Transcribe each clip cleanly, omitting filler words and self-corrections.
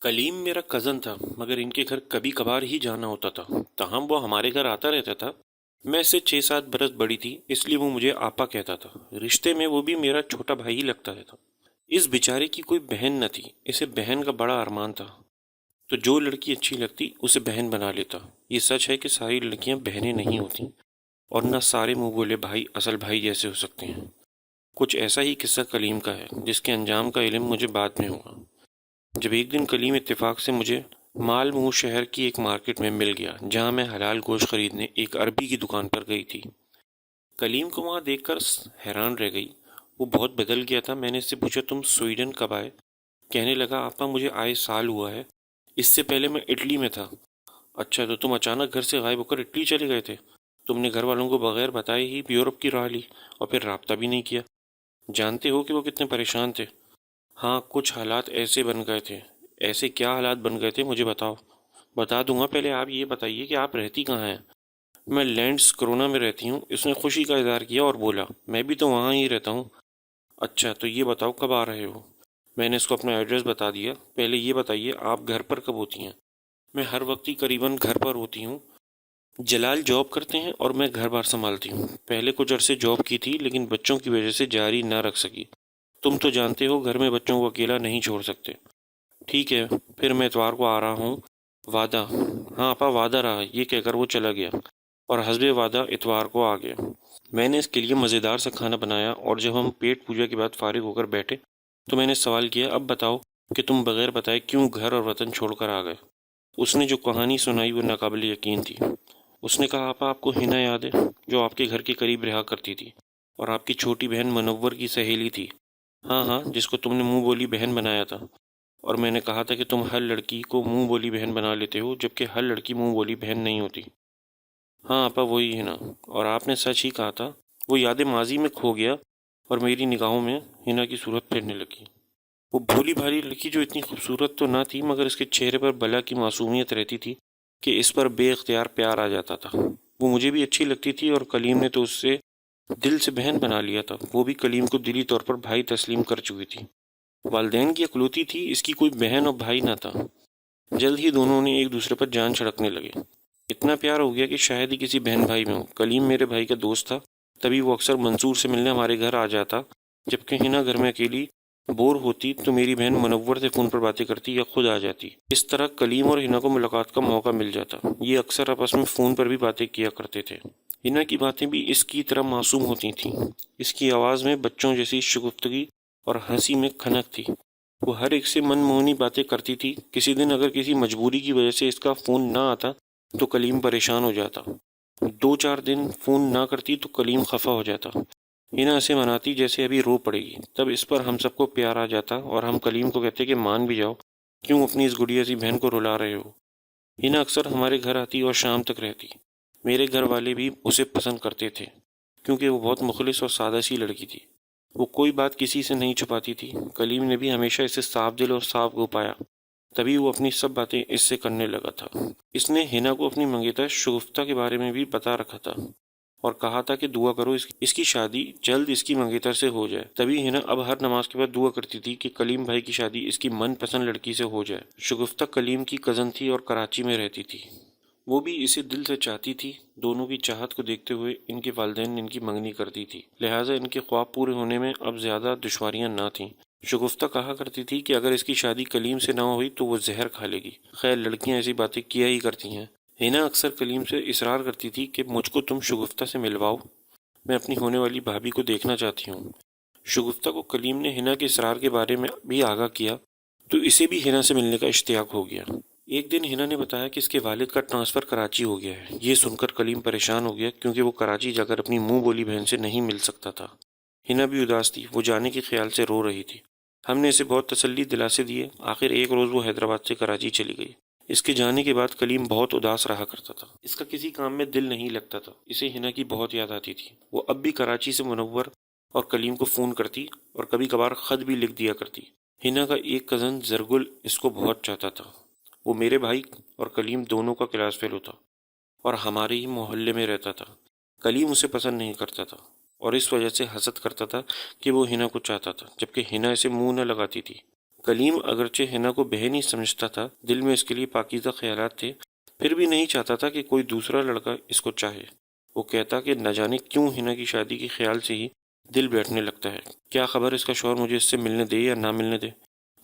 کلیم میرا کزن تھا مگر ان کے گھر کبھی کبھار ہی جانا ہوتا تھا تاہم وہ ہمارے گھر آتا رہتا تھا۔ میں اس سے 6-7 برس بڑی تھی اس لیے وہ مجھے آپا کہتا تھا۔ رشتے میں وہ بھی میرا چھوٹا بھائی ہی لگتا تھا۔ اس بیچارے کی کوئی بہن نہ تھی، اسے بہن کا بڑا ارمان تھا تو جو لڑکی اچھی لگتی اسے بہن بنا لیتا۔ یہ سچ ہے کہ ساری لڑکیاں بہنیں نہیں ہوتی اور نہ سارے منہ بولے بھائی اصل بھائی جیسے ہو سکتے ہیں۔ کچھ ایسا ہی قصہ کلیم کا ہے جس کے انجام کا علم مجھے بعد میں ہوا جب ایک دن کلیم اتفاق سے مجھے مال مو شہر کی ایک مارکیٹ میں مل گیا جہاں میں حلال گوشت خریدنے ایک عربی کی دکان پر گئی تھی۔ کلیم کو وہاں دیکھ کر حیران رہ گئی، وہ بہت بدل گیا تھا۔ میں نے اس سے پوچھا تم سویڈن کب آئے؟ کہنے لگا آپا مجھے آئے سال ہوا ہے، اس سے پہلے میں اٹلی میں تھا۔ اچھا تو تم اچانک گھر سے غائب ہو کر اٹلی چلے گئے تھے؟ تم نے گھر والوں کو بغیر بتائے ہی یورپ کی راہ لی اور پھر رابطہ بھی نہیں کیا؟ جانتے ہو کہ وہ کتنے پریشان تھے؟ ہاں کچھ حالات ایسے بن گئے تھے۔ ایسے کیا حالات بن گئے تھے مجھے بتاؤ۔ بتا دوں گا، پہلے آپ یہ بتائیے کہ آپ رہتی کہاں ہیں؟ میں لینڈس کرونا میں رہتی ہوں۔ اس نے خوشی کا اظہار کیا اور بولا میں بھی تو وہاں ہی رہتا ہوں۔ اچھا تو یہ بتاؤ کب آ رہے ہو؟ میں نے اس کو اپنا ایڈریس بتا دیا۔ پہلے یہ بتائیے آپ گھر پر کب ہوتی ہیں؟ میں ہر وقت ہی قریباً گھر پر ہوتی ہوں۔ جلال جاب کرتے ہیں اور میں گھر بار سنبھالتی ہوں۔ پہلے کچھ عرصے جاب کی تھی لیکن بچوں کی وجہ سے جاری نہ رکھ سکی۔ تم تو جانتے ہو گھر میں بچوں کو اکیلا نہیں چھوڑ سکتے۔ ٹھیک ہے پھر میں اتوار کو آ رہا ہوں، وعدہ؟ ہاں اپا وعدہ رہا، یہ کہہ کر وہ چلا گیا اور حسب وعدہ اتوار کو آ گیا۔ میں نے اس کے لیے مزیدار سا کھانا بنایا اور جب ہم پیٹ پوجا کے بعد فارغ ہو کر بیٹھے تو میں نے سوال کیا اب بتاؤ کہ تم بغیر بتائے کیوں گھر اور وطن چھوڑ کر آ گئے؟ اس نے جو کہانی سنائی وہ ناقابل یقین تھی۔ اس نے کہا آپا آپ کو ہنا یاد ہے جو آپ کے گھر کے قریب رہا کرتی تھی اور آپ کی چھوٹی بہن منور کی سہیلی تھی؟ ہاں ہاں، جس کو تم نے منہ بولی بہن بنایا تھا اور میں نے کہا تھا کہ تم ہر لڑکی کو منہ بولی بہن بنا لیتے ہو جبکہ ہر لڑکی منہ بولی بہن نہیں ہوتی۔ ہاں آپا وہی ہنا، اور آپ نے سچ ہی کہا تھا۔ وہ یاد ماضی میں کھو گیا اور میری نگاہوں میں ہنا کی صورت پھیرنے لگی۔ وہ بھولی بھاری لڑکی جو اتنی خوبصورت تو نہ تھی مگر اس کے چہرے پر بلا کی معصومیت رہتی تھی کہ اس پر بے اختیار پیار آ جاتا تھا۔ وہ مجھے بھی اچھی لگتی تھی اور کلیم نے تو اس سے دل سے بہن بنا لیا تھا۔ وہ بھی کلیم کو دلی طور پر بھائی تسلیم کر چکی تھی۔ والدین کی اکلوتی تھی، اس کی کوئی بہن اور بھائی نہ تھا۔ جلد ہی دونوں نے ایک دوسرے پر جان چھڑکنے لگے۔ اتنا پیار ہو گیا کہ شاید ہی کسی بہن بھائی میں ہو۔ کلیم میرے بھائی کا دوست تھا، تبھی وہ اکثر منصور سے ملنے ہمارے گھر آ جاتا۔ جبکہ ہنا گھر میں اکیلی بور ہوتی تو میری بہن منور سے فون پر باتیں کرتی یا خود آ جاتی۔ اس طرح کلیم اور ہنا کو ملاقات کا موقع مل جاتا۔ یہ اکثر آپس میں فون پر بھی باتیں کیا کرتے تھے۔ ہنا کی باتیں بھی اس کی طرح معصوم ہوتی تھیں۔ اس کی آواز میں بچوں جیسی شگفتگی اور ہنسی میں کھنک تھی۔ وہ ہر ایک سے من موہنی باتیں کرتی تھی۔ کسی دن اگر کسی مجبوری کی وجہ سے اس کا فون نہ آتا تو کلیم پریشان ہو جاتا۔ 2-4 دن فون نہ کرتی تو کلیم خفا ہو جاتا۔ ہنا اسے مناتی جیسے ابھی رو پڑے گی۔ تب اس پر ہم سب کو پیار آ جاتا اور ہم کلیم کو کہتے کہ مان بھی جاؤ، کیوں اپنی اس گڑیا سی بہن کو رلا رہے ہو؟ ہنا اکثر ہمارے گھر آتی اور شام تک رہتی۔ میرے گھر والے بھی اسے پسند کرتے تھے کیونکہ وہ بہت مخلص اور سادہ سی لڑکی تھی۔ وہ کوئی بات کسی سے نہیں چھپاتی تھی۔ کلیم نے بھی ہمیشہ اسے صاف دل اور صاف گو پایا، تبھی وہ اپنی سب باتیں اس سے کرنے لگا تھا۔ اس نے ہنا کو اپنی منگیتر شگفتہ کے بارے میں بھی بتا رکھا تھا اور کہا تھا کہ دعا کرو اس کی شادی جلد اس کی منگیتر سے ہو جائے۔ تبھی ہنا اب ہر نماز کے بعد دعا کرتی تھی کہ کلیم بھائی کی شادی اس کی من پسند لڑکی سے ہو جائے۔ شگفتہ کلیم کی کزن تھی اور کراچی میں رہتی تھی۔ وہ بھی اسے دل سے چاہتی تھی۔ دونوں کی چاہت کو دیکھتے ہوئے ان کے والدین نے ان کی منگنی کر دی تھی، لہٰذا ان کے خواب پورے ہونے میں اب زیادہ دشواریاں نہ تھیں۔ شگفتہ کہا کرتی تھی کہ اگر اس کی شادی کلیم سے نہ ہوئی تو وہ زہر کھا لے گی۔ خیر لڑکیاں ایسی باتیں کیا ہی کرتی ہیں۔ ہنا اکثر کلیم سے اصرار کرتی تھی کہ مجھ کو تم شگفتہ سے ملواؤ، میں اپنی ہونے والی بھابھی کو دیکھنا چاہتی ہوں۔ شگفتہ کو کلیم نے ہنا کے اصرار کے بارے میں بھی آگاہ کیا تو اسے بھی ہنا سے ملنے کا اشتیاق ہو گیا۔ ایک دن ہنا نے بتایا کہ اس کے والد کا ٹرانسفر کراچی ہو گیا ہے۔ یہ سن کر کلیم پریشان ہو گیا کیونکہ وہ کراچی جا کر اپنی منہ بولی بہن سے نہیں مل سکتا تھا۔ ہنا بھی اداس تھی، وہ جانے کے خیال سے رو رہی تھی۔ ہم نے اسے بہت تسلی دلاسے دیے۔ آخر ایک روز وہ حیدرآباد سے کراچی چلی گئی۔ اس کے جانے کے بعد کلیم بہت اداس رہا کرتا تھا۔ اس کا کسی کام میں دل نہیں لگتا تھا۔ اسے ہنا کی بہت یاد آتی تھی۔ وہ اب بھی کراچی سے منور اور کلیم کو فون کرتی اور کبھی کبھار خط بھی لکھ دیا کرتی۔ ہنا کا ایک کزن زرگل اس کو بہت چاہتا تھا۔ وہ میرے بھائی اور کلیم دونوں کا کلاس فیل ہوتا اور ہمارے ہی محلے میں رہتا تھا۔ کلیم اسے پسند نہیں کرتا تھا اور اس وجہ سے حسد کرتا تھا کہ وہ ہنا کو چاہتا تھا، جبکہ ہنا اسے منہ نہ لگاتی تھی۔ کلیم اگرچہ ہنا کو بہن ہی سمجھتا تھا، دل میں اس کے لیے پاکیزہ خیالات تھے، پھر بھی نہیں چاہتا تھا کہ کوئی دوسرا لڑکا اس کو چاہے۔ وہ کہتا کہ نہ جانے کیوں ہنا کی شادی کے خیال سے ہی دل بیٹھنے لگتا ہے، کیا خبر اس کا شوہر مجھے اس سے ملنے دے یا نہ ملنے دے۔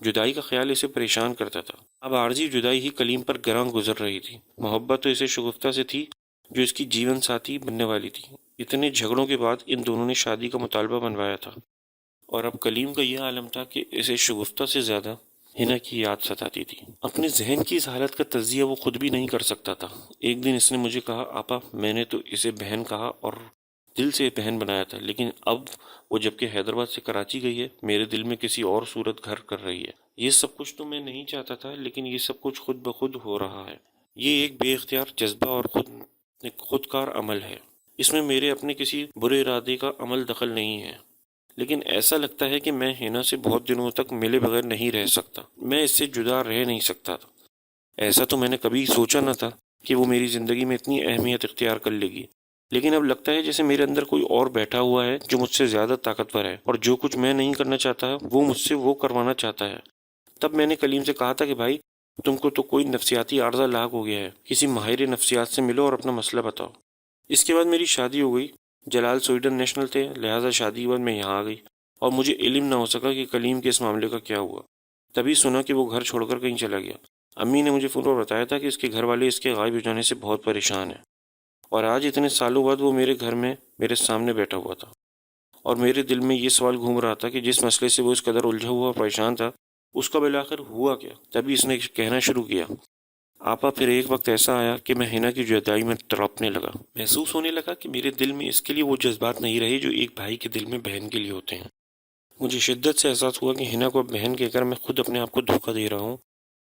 جدائی کا خیال اسے پریشان کرتا تھا۔ اب عارضی جدائی ہی کلیم پر گراں گزر رہی تھی۔ محبت تو اسے شگفتہ سے تھی جو اس کی جیون ساتھی بننے والی تھی۔ اتنے جھگڑوں کے بعد ان دونوں نے شادی کا مطالبہ بنوایا تھا، اور اب کلیم کا یہ عالم تھا کہ اسے شگفتہ سے زیادہ ہنا کی یاد ستاتی تھی۔ اپنے ذہن کی اس حالت کا تجزیہ وہ خود بھی نہیں کر سکتا تھا۔ ایک دن اس نے مجھے کہا، آپا میں نے تو اسے بہن کہا اور دل سے بہن بنایا تھا، لیکن اب وہ جب کہ حیدرآباد سے کراچی گئی ہے، میرے دل میں کسی اور صورت گھر کر رہی ہے۔ یہ سب کچھ تو میں نہیں چاہتا تھا، لیکن یہ سب کچھ خود بخود ہو رہا ہے۔ یہ ایک بے اختیار جذبہ اور خودکار عمل ہے۔ اس میں میرے اپنے کسی برے ارادے کا عمل دخل نہیں ہے، لیکن ایسا لگتا ہے کہ میں ہینا سے بہت دنوں تک ملے بغیر نہیں رہ سکتا۔ میں اس سے جدا رہ نہیں سکتا تھا۔ ایسا تو میں نے کبھی سوچا نہ تھا کہ وہ میری زندگی میں اتنی اہمیت اختیار کر لے گی، لیکن اب لگتا ہے جیسے میرے اندر کوئی اور بیٹھا ہوا ہے جو مجھ سے زیادہ طاقتور ہے، اور جو کچھ میں نہیں کرنا چاہتا وہ مجھ سے وہ کروانا چاہتا ہے۔ تب میں نے کلیم سے کہا تھا کہ بھائی تم کو تو کوئی نفسیاتی عارضہ لاحق ہو گیا ہے، کسی ماہر نفسیات سے ملو اور اپنا مسئلہ بتاؤ۔ اس کے بعد میری شادی ہو گئی۔ جلال سویڈن نیشنل تھے، لہٰذا شادی کے بعد میں یہاں آ گئی، اور مجھے علم نہ ہو سکا کہ کلیم کے اس معاملے کا کیا ہوا۔ تبھی سنا کہ وہ گھر چھوڑ کر کہیں چلا گیا۔ امی نے مجھے فون پر بتایا تھا کہ اس کے گھر والے اس کے غائب ہو جانے سے بہت پریشان ہیں، اور آج اتنے سالوں بعد وہ میرے گھر میں میرے سامنے بیٹھا ہوا تھا، اور میرے دل میں یہ سوال گھوم رہا تھا کہ جس مسئلے سے وہ اس قدر الجھا ہوا اور پریشان تھا، اس کا بالآخر ہوا کیا۔ تبھی اس نے کہنا شروع کیا، آپا پھر ایک وقت ایسا آیا کہ میں ہنا کی جدائی میں تڑپنے لگا۔ محسوس ہونے لگا کہ میرے دل میں اس کے لیے وہ جذبات نہیں رہے جو ایک بھائی کے دل میں بہن کے لیے ہوتے ہیں۔ مجھے شدت سے احساس ہوا کہ ہنا کو بہن کہہ کر میں خود اپنے آپ کو دھوکہ دے رہا ہوں۔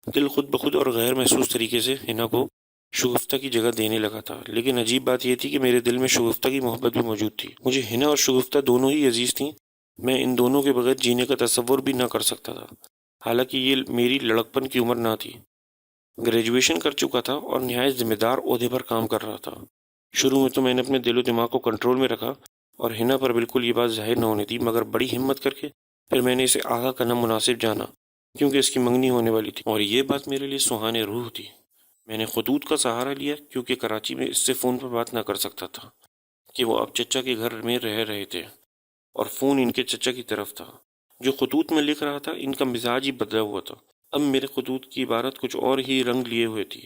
دل خود بخود اور غیر محسوس طریقے سے ہنا کو شگفتہ کی جگہ دینے لگا تھا، لیکن عجیب بات یہ تھی کہ میرے دل میں شگفتہ کی محبت بھی موجود تھی۔ مجھے ہنا اور شگفتہ دونوں ہی عزیز تھیں۔ میں ان دونوں کے بغیر جینے کا تصور بھی نہ کر سکتا تھا، حالانکہ یہ میری لڑکپن کی عمر نہ تھی۔ گریجویشن کر چکا تھا اور نہایت ذمہ دار عہدے پر کام کر رہا تھا۔ شروع میں تو میں نے اپنے دل و دماغ کو کنٹرول میں رکھا اور ہنا پر بالکل یہ بات ظاہر نہ ہونے دی، مگر بڑی ہمت کر کے پھر میں نے اسے آگاہ کرنا مناسب جانا، کیونکہ اس کی منگنی ہونے والی تھی، اور یہ بات میرے لیے سہانے روح تھی۔ میں نے خطوط کا سہارا لیا، کیونکہ کراچی میں اس سے فون پر بات نہ کر سکتا تھا کہ وہ اب چچا کے گھر میں رہ رہے تھے، اور فون ان کے چچا کی طرف تھا۔ جو خطوط میں لکھ رہا تھا ان کا مزاج ہی بدلا ہوا تھا۔ اب میرے خطوط کی عبارت کچھ اور ہی رنگ لیے ہوئے تھی،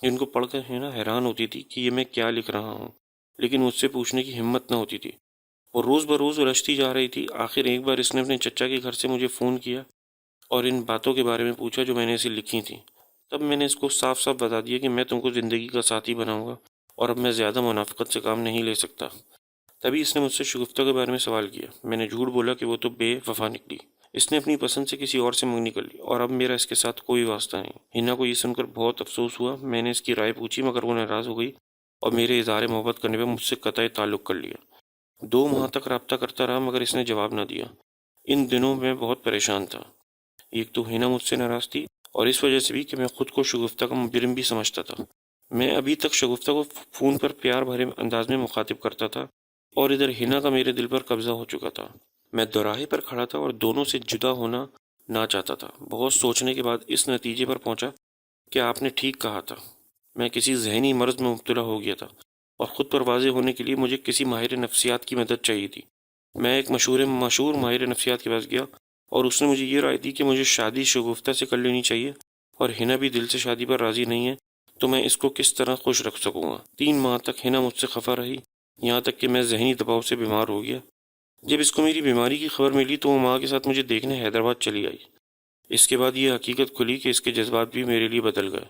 جن کو پڑھ کر ہنا حیران ہوتی تھی کہ یہ میں کیا لکھ رہا ہوں، لیکن مجھ سے پوچھنے کی ہمت نہ ہوتی تھی۔ اور روز بروز الجھتی جا رہی تھی۔ آخر ایک بار اس نے اپنے چچا کے گھر سے مجھے فون کیا اور ان باتوں کے بارے میں پوچھا جو میں نے اسے لکھی تھیں۔ تب میں نے اس کو صاف صاف بتا دیا کہ میں تم کو زندگی کا ساتھی بناؤں گا، اور اب میں زیادہ منافقت سے کام نہیں لے سکتا۔ تبھی اس نے مجھ سے شگفتہ کے بارے میں سوال کیا۔ میں نے جھوٹ بولا کہ وہ تو بے وفا نکلی، اس نے اپنی پسند سے کسی اور سے منگنی کر لی، اور اب میرا اس کے ساتھ کوئی واسطہ نہیں۔ ہنا کو یہ سن کر بہت افسوس ہوا۔ میں نے اس کی رائے پوچھی، مگر وہ ناراض ہو گئی اور میرے اظہار محبت کرنے پہ مجھ سے قطعی تعلق کر لیا۔ 2 ماہ تک رابطہ کرتا رہا، مگر اس نے جواب نہ دیا۔ ان دنوں میں بہت پریشان تھا۔ ایک تو ہنا مجھ سے ناراض تھی، اور اس وجہ سے بھی کہ میں خود کو شگفتہ کا مجرم بھی سمجھتا تھا۔ میں ابھی تک شگفتہ کو فون پر پیار بھرے انداز میں مخاطب کرتا تھا، اور ادھر ہنا کا میرے دل پر قبضہ ہو چکا تھا۔ میں دوراہے پر کھڑا تھا اور دونوں سے جدا ہونا نہ چاہتا تھا۔ بہت سوچنے کے بعد اس نتیجے پر پہنچا کہ آپ نے ٹھیک کہا تھا، میں کسی ذہنی مرض میں مبتلا ہو گیا تھا، اور خود پر واضح ہونے کے لیے مجھے کسی ماہر نفسیات کی مدد چاہیے تھی۔ میں ایک مشہور ماہر نفسیات کے پاس گیا، اور اس نے مجھے یہ رائے دی کہ مجھے شادی شگفتہ سے کر لینی چاہیے، اور ہنا بھی دل سے شادی پر راضی نہیں ہے، تو میں اس کو کس طرح خوش رکھ سکوں گا۔ 3 ماہ تک ہنا مجھ سے خفا رہی، یہاں تک کہ میں ذہنی دباؤ سے بیمار ہو گیا۔ جب اس کو میری بیماری کی خبر ملی تو وہ ماں کے ساتھ مجھے دیکھنے حیدرآباد چلی آئی۔ اس کے بعد یہ حقیقت کھلی کہ اس کے جذبات بھی میرے لیے بدل گئے،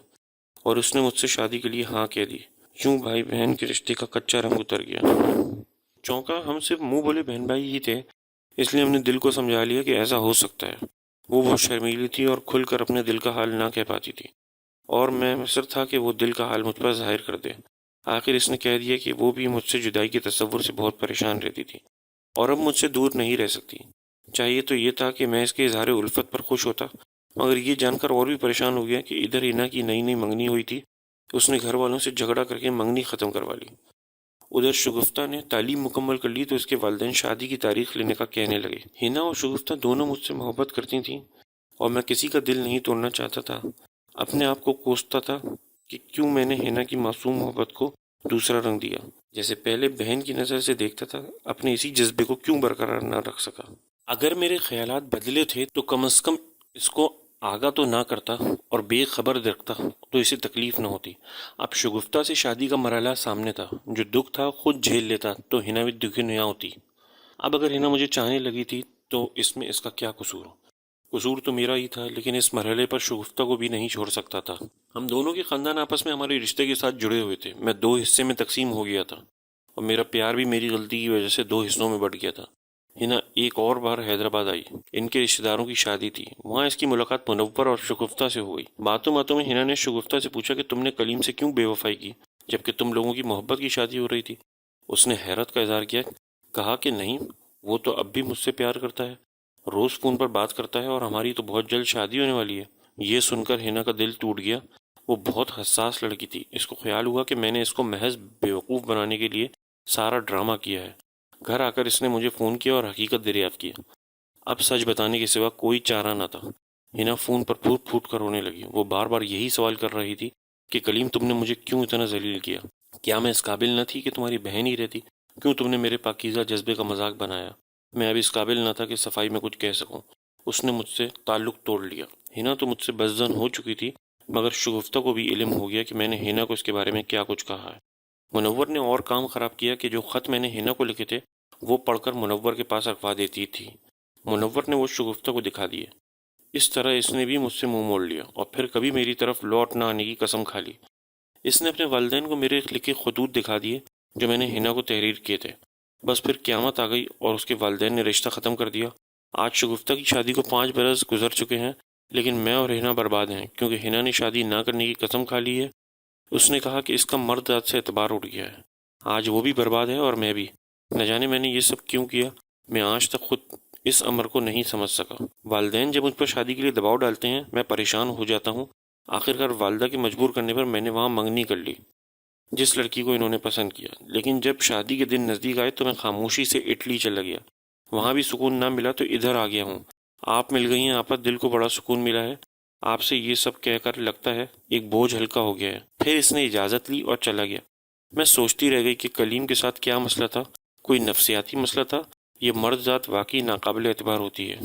اور اس نے مجھ سے شادی کے لیے ہاں کہہ دی۔ یوں بھائی بہن کے رشتے کا کچا رنگ اتر گیا۔ چونکا ہم صرف منہ بولے بہن بھائی ہی تھے، اس لیے ہم نے دل کو سمجھا لیا کہ ایسا ہو سکتا ہے۔ وہ بہت شرمیلی تھی اور کھل کر اپنے دل کا حال نہ کہہ پاتی تھی، اور میں مصر تھا کہ وہ دل کا حال مجھ پر ظاہر کر دے۔ آخر اس نے کہہ دیا کہ وہ بھی مجھ سے جدائی کے تصور سے بہت پریشان رہتی تھی، اور اب مجھ سے دور نہیں رہ سکتی۔ چاہیے تو یہ تھا کہ میں اس کے اظہار الفت پر خوش ہوتا، مگر یہ جان کر اور بھی پریشان ہو گیا کہ ادھر ہنا کی نئی منگنی ہوئی تھی، اس نے گھر والوں سے جھگڑا کر کے منگنی ختم کروا لی۔ ادھر شگفتہ نے تعلیم مکمل کر لی تو اس کے والدین شادی کی تاریخ لینے کا کہنے لگے۔ ہنا اور شگفتہ دونوں مجھ سے محبت کرتی تھیں، اور میں کسی کا دل نہیں توڑنا چاہتا تھا۔ اپنے آپ کو کوستا تھا کہ کیوں میں نے ہینا کی معصوم محبت کو دوسرا رنگ دیا، جیسے پہلے بہن کی نظر سے دیکھتا تھا، اپنے اسی جذبے کو کیوں برقرار نہ رکھ سکا۔ اگر میرے خیالات بدلے تھے تو کم از کم اس کو آگاہ تو نہ کرتا اور بے خبر رکھتا تو اسے تکلیف نہ ہوتی۔ اب شگفتہ سے شادی کا مرحلہ سامنے تھا، جو دکھ تھا خود جھیل لیتا تو ہینا بھی دکھی نہ ہوتی۔ اب اگر ہینا مجھے چاہنے لگی تھی تو اس میں اس کا کیا قصور؟ قصور تو میرا ہی تھا، لیکن اس مرحلے پر شگفتہ کو بھی نہیں چھوڑ سکتا تھا۔ ہم دونوں کے خاندان آپس میں ہمارے رشتے کے ساتھ جڑے ہوئے تھے۔ میں 2 حصے میں تقسیم ہو گیا تھا اور میرا پیار بھی میری غلطی کی وجہ سے 2 حصوں میں بٹ گیا تھا۔ ہینا ایک اور بار حیدرآباد آئی، ان کے رشتہ داروں کی شادی تھی، وہاں اس کی ملاقات منور اور شگفتہ سے ہو گئی۔ باتوں باتوں میں ہینا نے شگفتہ سے پوچھا کہ تم نے کلیم سے کیوں بے وفائی کی جبکہ تم لوگوں کی محبت کی شادی ہو رہی تھی؟ اس نے حیرت کا اظہار کیا، کہا کہ نہیں، وہ تو اب بھی مجھ سے پیار کرتا ہے، روز فون پر بات کرتا ہے اور ہماری تو بہت جلد شادی ہونے والی ہے۔ یہ سن کر ہینا کا دل ٹوٹ گیا۔ وہ بہت حساس لڑکی تھی، اس کو خیال ہوا کہ میں نے اس کو محض بیوقوف بنانے کے لیے سارا ڈرامہ کیا ہے۔ گھر آ کر اس نے مجھے فون کیا اور حقیقت دریافت کی۔ اب سچ بتانے کے سوا کوئی چارہ نہ تھا۔ ہینا فون پر پھوٹ پھوٹ کر رونے لگی۔ وہ بار بار یہی سوال کر رہی تھی کہ کلیم تم نے مجھے کیوں اتنا ذلیل کیا؟ کیا میں اس قابل نہ تھی کہ تمہاری بہن ہی رہتی؟ کیوں تم نے میرے پاکیزہ جذبے کا مذاق بنایا؟ میں اب اس قابل نہ تھا کہ صفائی میں کچھ کہہ سکوں۔ اس نے مجھ سے تعلق توڑ لیا۔ ہینا تو مجھ سے بدظن ہو چکی تھی، مگر شگفتہ کو بھی علم ہو گیا کہ میں نے ہینا کو اس کے بارے میں کیا کچھ کہا ہے۔ منور نے اور کام خراب کیا کہ جو خط میں نے ہینا کو لکھے تھے وہ پڑھ کر منور کے پاس رکھوا دیتی تھی۔ منور نے وہ شگفتہ کو دکھا دیے۔ اس طرح اس نے بھی مجھ سے منہ موڑ لیا اور پھر کبھی میری طرف لوٹ نہ آنے کی قسم کھا لی۔ اس نے اپنے والدین کو میرے لکھے خطوط دکھا دیے جو میں نے ہینا کو تحریر کیے تھے۔ بس پھر قیامت آ گئی اور اس کے والدین نے رشتہ ختم کر دیا۔ آج شگفتہ کی شادی کو 5 برس گزر چکے ہیں، لیکن میں اور ہینا برباد ہیں کیونکہ ہینا نے شادی نہ کرنے کی قسم کھا لی ہے۔ اس نے کہا کہ اس کا مرد ذات سے اعتبار اٹھ گیا ہے۔ آج وہ بھی برباد ہے اور میں بھی۔ نہ جانے میں نے یہ سب کیوں کیا، میں آج تک خود اس امر کو نہیں سمجھ سکا۔ والدین جب مجھ پر شادی کے لیے دباؤ ڈالتے ہیں میں پریشان ہو جاتا ہوں۔ آخرکار والدہ کے مجبور کرنے پر میں نے وہاں منگنی کر لی جس لڑکی کو انہوں نے پسند کیا، لیکن جب شادی کے دن نزدیک آئے تو میں خاموشی سے اٹلی چلا گیا۔ وہاں بھی سکون نہ ملا تو ادھر آ گیا ہوں۔ آپ مل گئی ہیں آپا، دل کو بڑا سکون ملا ہے۔ آپ سے یہ سب کہہ کر لگتا ہے ایک بوجھ ہلکا ہو گیا ہے۔ پھر اس نے اجازت لی اور چلا گیا۔ میں سوچتی رہ گئی کہ کلیم کے ساتھ کیا مسئلہ تھا، کوئی نفسیاتی مسئلہ تھا؟ یہ مرد ذات واقعی ناقابل اعتبار ہوتی ہے۔